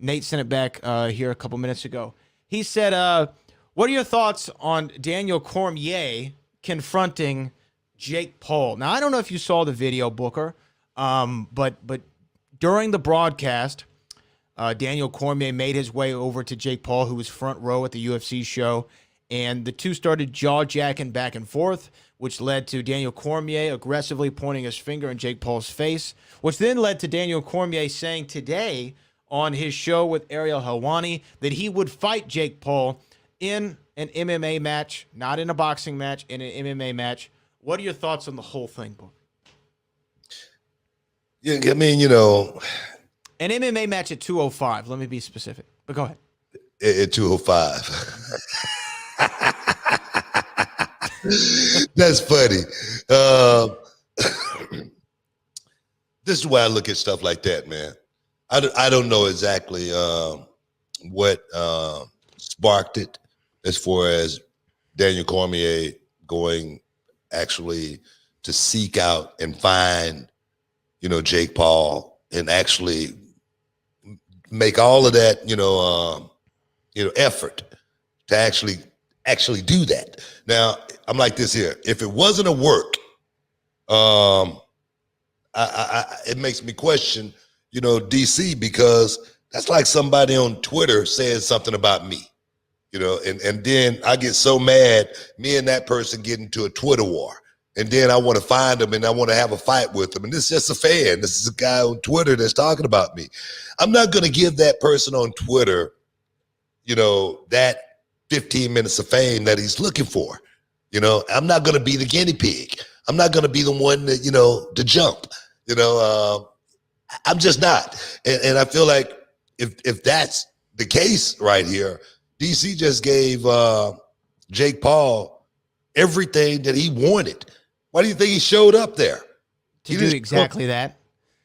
Nate sent it back here a couple minutes ago. He said, what are your thoughts on Daniel Cormier confronting Jake Paul? Now, I don't know if you saw the video, Booker, but during the broadcast, Daniel Cormier made his way over to Jake Paul, who was front row at the UFC show, and the two started jaw-jacking back and forth, which led to Daniel Cormier aggressively pointing his finger in Jake Paul's face, which then led to Daniel Cormier saying today on his show with Ariel Helwani that he would fight Jake Paul in an MMA match, not in a boxing match, in an MMA match. What are your thoughts on the whole thing, Booker? Yeah, I mean, you know, an MMA match at 205. Let me be specific, but go ahead. At 205. That's funny. This is why I look at stuff like that, man. I don't know exactly what sparked it as far as Daniel Cormier going actually to seek out and find, you know, Jake Paul and actually make all of that, effort to actually do that. Now, I'm like this here. If it wasn't a work, it makes me question, you know, DC, because that's like somebody on Twitter saying something about me, you know, and then I get so mad, me and that person get into a Twitter war. And then I want to find them and I want to have a fight with them. And this is just a fan. This is a guy on Twitter that's talking about me. I'm not going to give that person on Twitter, you know, that 15 minutes of fame that he's looking for. You know, I'm not going to be the guinea pig. I'm not going to be the one that, you know, to jump. You know, I'm just not. And I feel like if that's the case right here, DC just gave Jake Paul everything that he wanted. Why do you think he showed up there? To do exactly that.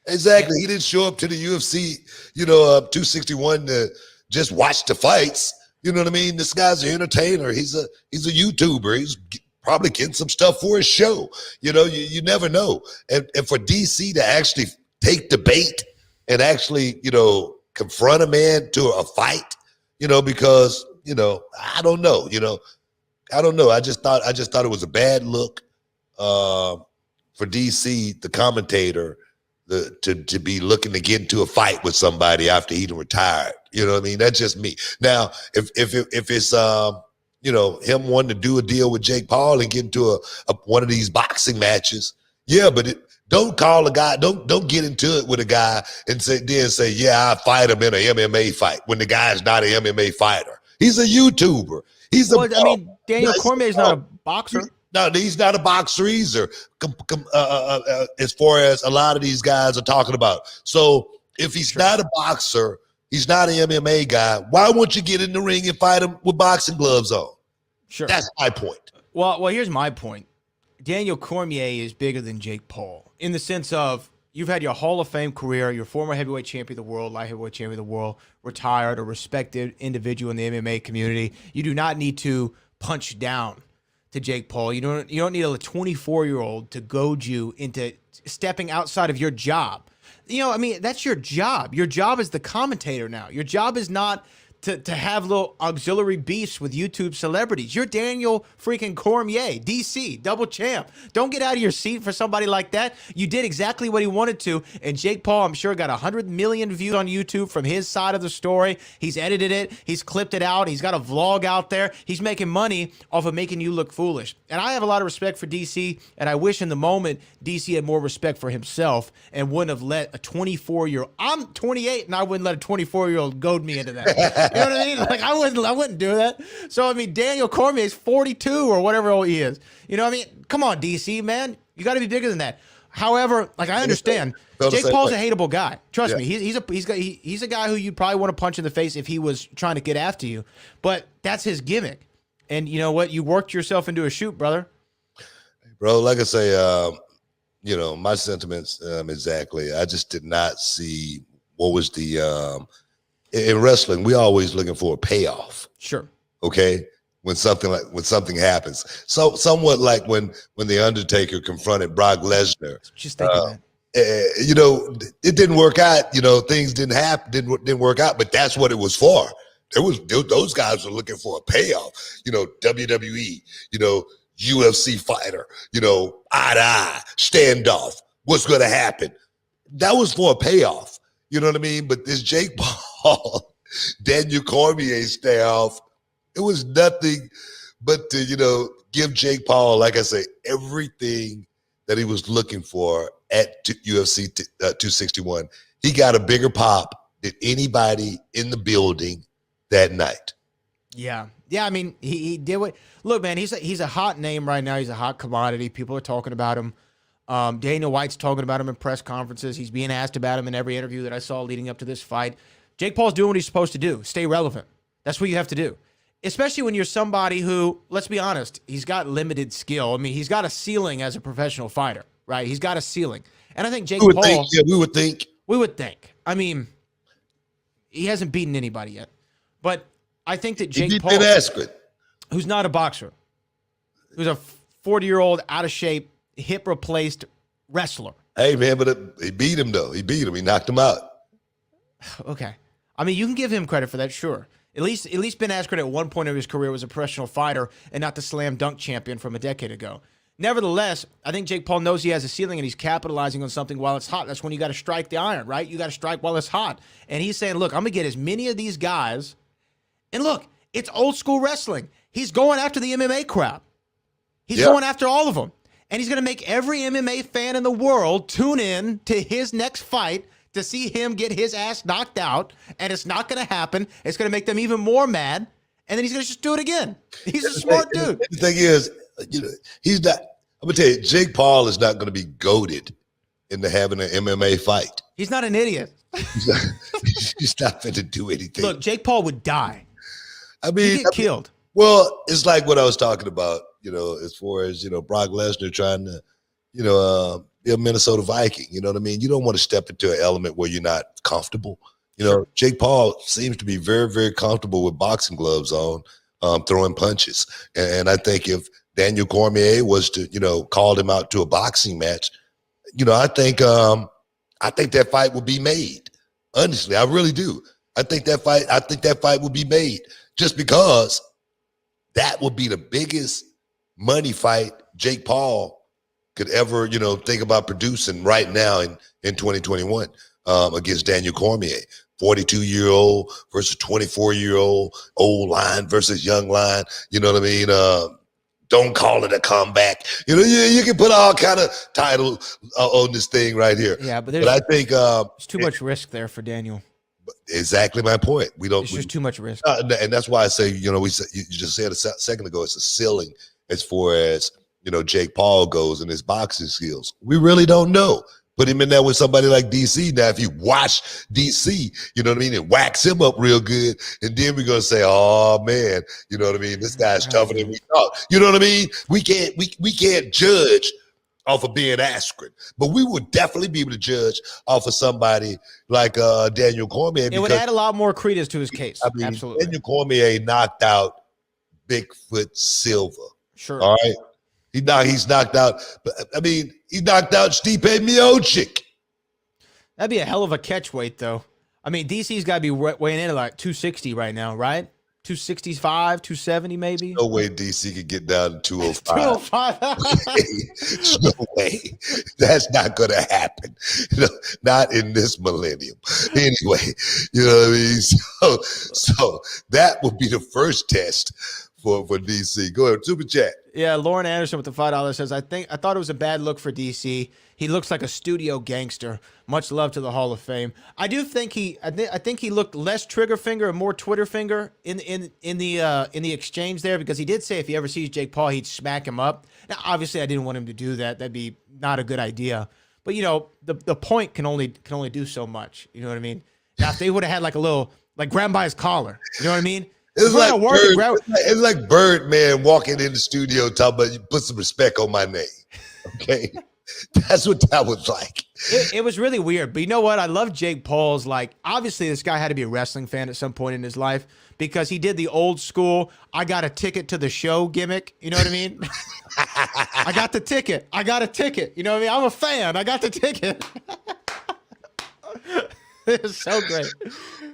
Exactly. He didn't show up to the UFC, 261 to just watch the fights. You know what I mean? This guy's an entertainer. He's a YouTuber. He's probably getting some stuff for his show. You know, you never know. And for DC to actually take the bait and actually, you know, confront a man to a fight, you know, because, you know, I don't know. I just thought it was a bad look for DC, the commentator, to be looking to get into a fight with somebody after he retired. You know what I mean? That's just me. Now, if it's him wanting to do a deal with Jake Paul and get into one of these boxing matches, yeah, but don't call a guy, don't get into it with a guy and say, yeah, I fight him in an MMA fight when the guy is not an MMA fighter. He's a YouTuber. Daniel Cormier is not a boxer. No, he's not a boxer either, as far as a lot of these guys are talking about. So if he's not a boxer, he's not an MMA guy, why won't you get in the ring and fight him with boxing gloves on? Sure. That's my point. Well, here's my point. Daniel Cormier is bigger than Jake Paul in the sense of you've had your Hall of Fame career, your former heavyweight champion of the world, light heavyweight champion of the world, retired, a respected individual in the MMA community. You do not need to punch down to Jake Paul. You don't need a 24-year-old to goad you into stepping outside of your job. You know, I mean, that's your job. Your job is the commentator now. Your job is not to have little auxiliary beefs with YouTube celebrities. You're Daniel freaking Cormier, DC, double champ. Don't get out of your seat for somebody like that. You did exactly what he wanted to, and Jake Paul, I'm sure, got 100 million views on YouTube from his side of the story. He's edited it. He's clipped it out. He's got a vlog out there. He's making money off of making you look foolish. And I have a lot of respect for DC, and I wish in the moment DC had more respect for himself and wouldn't have let a 24-year-old, I'm 28, and I wouldn't let a 24-year-old goad me into that. You know what I mean? Like I wouldn't do that. So I mean, Daniel Cormier is 42 or whatever old he is. You know what I mean? Come on, DC, man. You got to be bigger than that. However, like I understand, Jake Paul's a hateable guy. Trust me, he's a guy who you'd probably want to punch in the face if he was trying to get after you. But that's his gimmick. And you know what? You worked yourself into a shoot, brother. Bro, like I say, my sentiments exactly. I just did not see what was the in wrestling, we always looking for a payoff. Sure. Okay. When something happens. So somewhat like when the Undertaker confronted Brock Lesnar. Just think of that. you know, it didn't work out. You know, things didn't happen, didn't work out. But that's what it was for. Those guys were looking for a payoff. You know, WWE. You know, UFC fighter. You know, eye to eye standoff. What's going to happen? That was for a payoff. You know what I mean? But this Jake Paul, Daniel Cormier staff, it was nothing but to, you know, give Jake Paul, like I say, everything that he was looking for at UFC 261. He got a bigger pop than anybody in the building that night. Yeah. I mean, he did what. Look, man, he's a hot name right now. He's a hot commodity. People are talking about him. Daniel White's talking about him in press conferences. He's being asked about him in every interview that I saw leading up to this fight. Jake Paul's doing what he's supposed to do. Stay relevant. That's what you have to do. Especially when you're somebody who, let's be honest, he's got limited skill. I mean, he's got a ceiling as a professional fighter, right? He's got a ceiling. And I think Jake Paul... We would think. We would think. I mean, he hasn't beaten anybody yet. But I think that Jake Paul, who's not a boxer, who's a 40-year-old, out-of-shape, hip-replaced wrestler. Hey, man, but he beat him, though. He beat him. He knocked him out. Okay. I mean, you can give him credit for that, sure. At least Ben Askren at one point of his career was a professional fighter and not the slam dunk champion from a decade ago. Nevertheless, I think Jake Paul knows he has a ceiling and he's capitalizing on something while it's hot. That's when you got to strike the iron, right? You got to strike while it's hot. And he's saying, look, I'm going to get as many of these guys. And look, it's old school wrestling. He's going after the MMA crowd. He's going after all of them. And he's going to make every MMA fan in the world tune in to his next fight to see him get his ass knocked out. And it's not going to happen. It's going to make them even more mad. And then he's going to just do it again. He's a smart dude. The thing is, you know, he's not. I'm gonna tell you, Jake Paul is not going to be goaded into having an MMA fight. He's not an idiot. He's not going to do anything. Look, Jake Paul would die. I mean, he'd get killed. Well, it's like what I was talking about, you know, as far as, you know, Brock Lesnar trying to, you know, be a Minnesota Viking. You know what I mean? You don't want to step into an element where you're not comfortable. You know, Jake Paul seems to be very, very comfortable with boxing gloves on, throwing punches. And I think if Daniel Cormier was to, you know, called him out to a boxing match, you know, I think that fight would be made. Honestly, I really do. I think that fight would be made just because that would be the biggest money fight Jake Paul could ever, you know, think about producing right now in 2021 against Daniel Cormier. 42-year-old versus 24-year-old, old line versus young line. You know what I mean? Don't call it a comeback. You know, you can put all kind of titles on this thing right here. Yeah, but I think there's too much risk there for Daniel. Exactly my point. There's just too much risk, and that's why I say, you know, you just said a second ago, it's a ceiling as far as, you know, Jake Paul goes and his boxing skills. We really don't know. Put him in there with somebody like DC. Now, if you watch DC, you know what I mean, and wax him up real good, and then we're gonna say, oh man, you know what I mean, this guy's tougher than we thought. You know what I mean? We can't judge off of Ben Askren, but we would definitely be able to judge off of somebody like Daniel Cormier. It would add a lot more credence to his case. I mean, absolutely. Daniel Cormier knocked out Bigfoot Silva. Sure. All right. He's knocked out. I mean, he knocked out Stipe Miocic. That'd be a hell of a catch weight, though. I mean, DC's got to be weighing in at like 260 right now, right? 265, 270 maybe? No way DC could get down to 205. 205? No way. That's not going to happen. No, not in this millennium. Anyway, you know what I mean? So that would be the first test for DC. Go ahead, super chat. Yeah, Lauren Anderson with the $5 says, I thought it was a bad look for DC. He looks like a studio gangster. Much love to the Hall of Fame. I do think I think he looked less trigger finger and more Twitter finger in the exchange there, because he did say if he ever sees Jake Paul, he'd smack him up. Now, obviously, I didn't want him to do that. That'd be not a good idea. But you know, the point can only do so much. You know what I mean? Now, if they would have had like a little, like, grab by his collar, you know what I mean? It's like Birdman walking in the studio talking about, you put some respect on my name. Okay. That's what that was like. It was really weird. But you know what? I love Jake Paul's, like, obviously this guy had to be a wrestling fan at some point in his life because he did the old school, I got a ticket to the show gimmick. You know what I mean? I got the ticket. I got a ticket. You know what I mean? I'm a fan. I got the ticket. It was so great.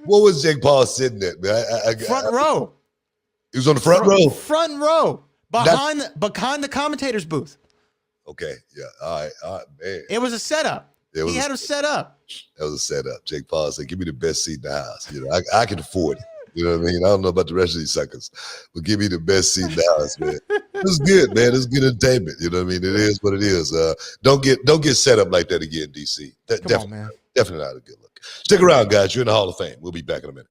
What was Jake Paul sitting at, man? Front row. He was on the front row. Front row. Behind the commentator's booth. Okay, yeah. All right, man. It was a setup. He had him set up. That was a setup. Jake Paul said, give me the best seat in the house. You know, I can afford it. You know what I mean? I don't know about the rest of these suckers, but give me the best seat in the house, man. It's good, man. It's good entertainment. You know what I mean? It is what it is. Don't get set up like that again, DC. Come on, man. Definitely not a good look. Stick around, guys. You're in the Hall of Fame. We'll be back in a minute.